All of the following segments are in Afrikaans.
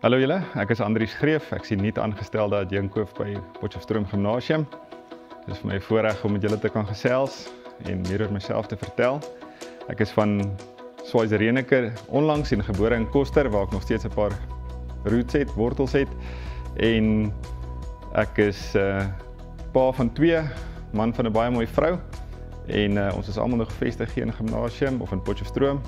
Hallo julle, ek is Andries Greef, ek sien nuut aangestelde adjunkhoof by Potchefstroom Gimnasium. Dit is vir my voorreg om met julle te kan gesels en meer oor myself te vertel. Ek is van Schweizer-Reneke onlangs en gebore in Koster, waar ek nog steeds 'n paar roots het, wortels het. En ek is pa van 2, man van 'n baie mooi vrou. En ons is almal nog gevestig hier in Gimnasium of in Potchefstroom.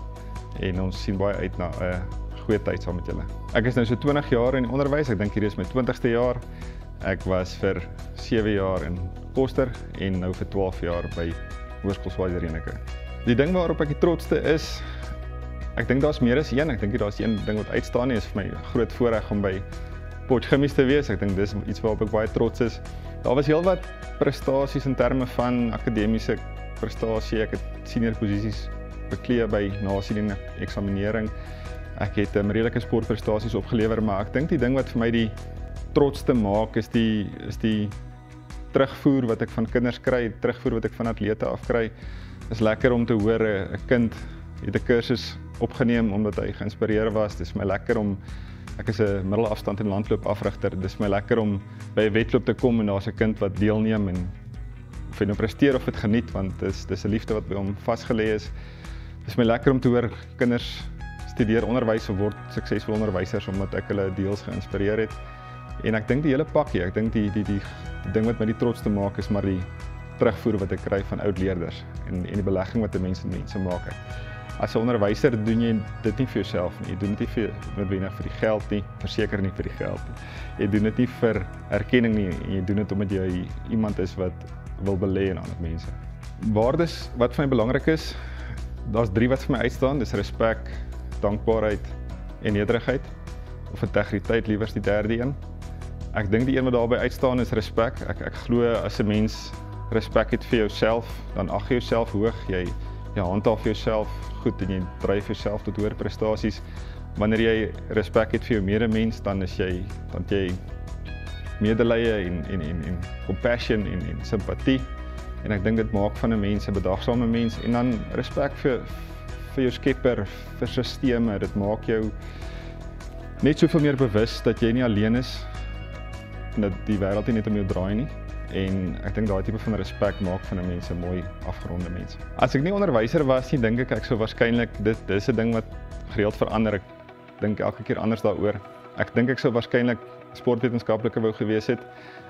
En ons sien baie uit na 'n goeie tyd saam met julle. Ek is nou so 20 jaar in die onderwys, ek dink hierdie is my 20ste jaar. Ek was vir 7 jaar in Koster en nou vir 12 jaar by Hoërskool Schweizer-Reneke. Die ding waarop ek die trotste is, ek dink daar's meer as een. Ek dink daar's een ding wat uitstaan nie, is vir my groot voorreg om by Potchefstroom te wees. Ek dink dis iets waarop ek baie trots is. Daar was heelwat prestasies in terme van akademiese prestasie. Ek het senior posisies beklee by nasiening eksaminering. Ek het redelike sportprestasies opgelewer, maar ek dink die ding wat vir my die trotste maak is die terugvoer wat ek van kinders kry, terugvoer wat ek van atlete afkry. Is lekker om te hoor 'n kind het 'n kursus opgeneem omdat hy geïnspireer was. Dis my lekker om, ek is 'n middelafstand en landloop afrigter. Dis my lekker om by 'n wedloop te kom en daar's 'n kind wat deelneem en of hy nou presteer of dit geniet, want dis 'n liefde wat by hom vasgelê is. Dis my lekker om te hoor kinders studeer onderwys of word suksesvol onderwysers omdat ek hulle deels geïnspireer het. En ek dink die hele pakkie, ek dink die ding wat my die trotste maak is maar die terugvoer wat ek kry van oud leerders en die belegging wat 'n mens in mense maak. As 'n onderwyser doen jy dit nie vir jouself nie. Jy doen dit nie noodwendig vir die geld nie, verseker nie vir die geld nie. Jy doen dit nie vir erkenning nie, jy doen dit omdat jy iemand is wat wil belê in ander mense. Waardes wat vir my belangrik is, daar's 3 wat vir my uitstaan, dis respek, dankbaarheid en nederigheid, of integriteit liewers die derde een. Ek dink die een wat daarby uitstaan is respek. Ek glo as 'n mens respek het vir jouself, dan ag jy jouself hoog, jy handhaaf jouself goed en jy dryf jouself tot hoër prestasies. Wanneer jy respek het vir jou medemens, dan het jy medelee en compassion en simpatie. En ek dink dit maak van 'n mens 'n bedagsame mens, en dan respek vir jou skepper, vir sisteme. Dit maak jou net soveel meer bewus dat jy nie alleen is en dat die wêreld nie net om jou draai nie. En ek dink daai tipe van respek maak van 'n mens 'n mooi afgeronde mens. As ek nie onderwyser was nie, dink ek sou waarskynlik dis 'n ding wat gereeld verander. Ek dink elke keer anders daaroor. Ek dink ek sou waarskynlik sportwetenskaplike wou gewees het.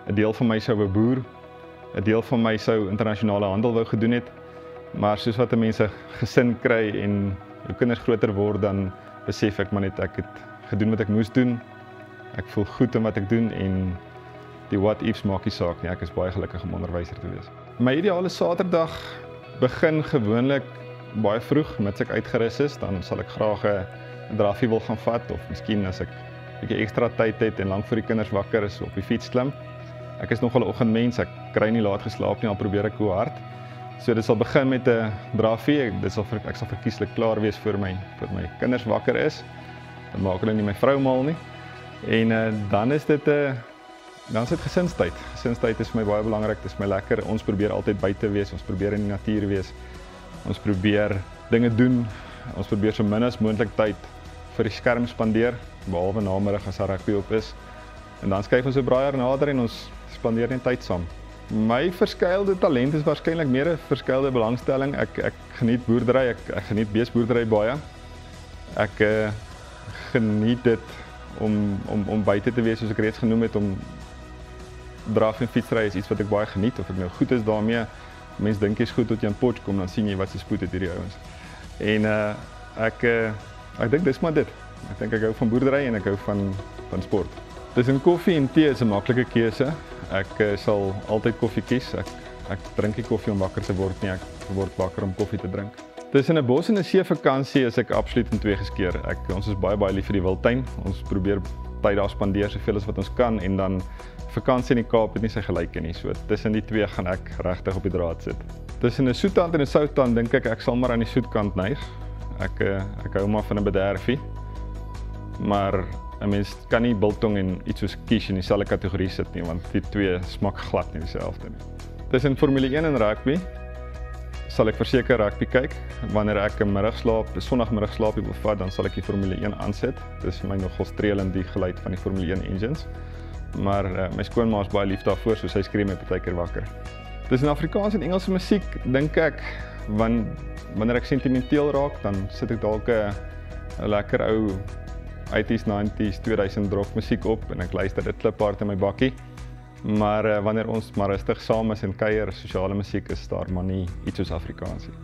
'n Deel van my sou wou boer. 'n Deel van my sou internasionale handel wou gedoen het. Maar soos wat 'n mens 'n gesin kry en jou kinders groter word, dan besef ek maar net ek het gedoen wat ek moes doen. Ek voel goed in wat ek doen en die what ifs maak nie saak nie. Ek is baie gelukkig om onderwyser te wees. My ideale Saterdag begin gewoonlik baie vroeg, mits ek uitgerus is, dan sal ek graag 'n draffie wil gaan vat, of miskien as ek 'n bietjie ekstra tyd het en lank voor die kinders wakker is, op die fiets klim. Ek is nogal 'n oggendmens, ek kry nie laat geslaap nie, al probeer ek hoe hard. So dit sal begin met 'n draffie. Ek sal verkieslik klaar wees voor my kinders wakker is. Dan maak hulle nie my vrou mal nie. En dan is dit gesinstyd. Gesinstyd is vir my baie belangrik. Dit is my lekker. Ons probeer altyd buite wees, ons probeer in die natuur wees. Ons probeer dinge doen. Ons probeer so min as moontlik tyd vir die skerm spandeer, behalwe namiddag as daar rugby op is. En dan skuif ons 'n braaier nader en ons spandeer net tyd saam. My verskeilde talent is waarskynlik meer 'n verskeilde belangstelling. Ek geniet boerdery, ek geniet beesboerdery baie. Ek geniet dit om buite te wees, soos ek reeds genoem het, om draf en fietsry is iets wat ek baie geniet, of ek nou goed is daarmee. Mense dink jy's goed tot jy in Potch kom, dan sien jy wat se spoed het hierdie ouens. En ek dink dis maar dit. Ek dink ek hou van boerdery en ek hou van sport. Tussen koffie en tee is 'n maklike keuse. Ek sal altyd koffie kies. Ek drink nie koffie om wakker te word nie, ek word wakker om koffie te drink. Tussen 'n bos en 'n see vakansie is ek absoluut in 2 geskeer. Ons is baie lief vir die wildtuin. Ons probeer tyd daar spandeer soveel as wat ons kan, en dan vakansie in die Kaap het nie sy gelyke nie. So tussen die 2 gaan ek regtig op die draad sit. Tussen 'n soetkant en 'n soutkant dink ek sal maar aan die soetkant neig. Ek hou maar van 'n bederfie. Maar 'n mens kan nie biltong en iets soos quiche in dieselfde kategorie sit nie, want die 2 smaak glad nie dieselfde nie. Tussen Formule 1 en rugby sal ek verseker rugby kyk. Wanneer ek 'n Sondagmiddagslaapie wil vat, dan sal ek die Formule 1 aansit. Dit is vir my nogal streelend die geluid van die Formule 1 engines. Maar my skoonma is baie lief daarvoor, so sy skree my partykeer wakker. Tussen Afrikaans en Engelse musiek, dink ek, wanneer ek sentimenteel raak, dan sit ek dalk 'n lekker ou 80s, 90s, 2000 rock musiek op en ek luister dit kliphard in my bakkie. Maar wanneer ons maar rustig saam is en kuier, sosiale musiek is daar maar nie iets soos Afrikaans nie.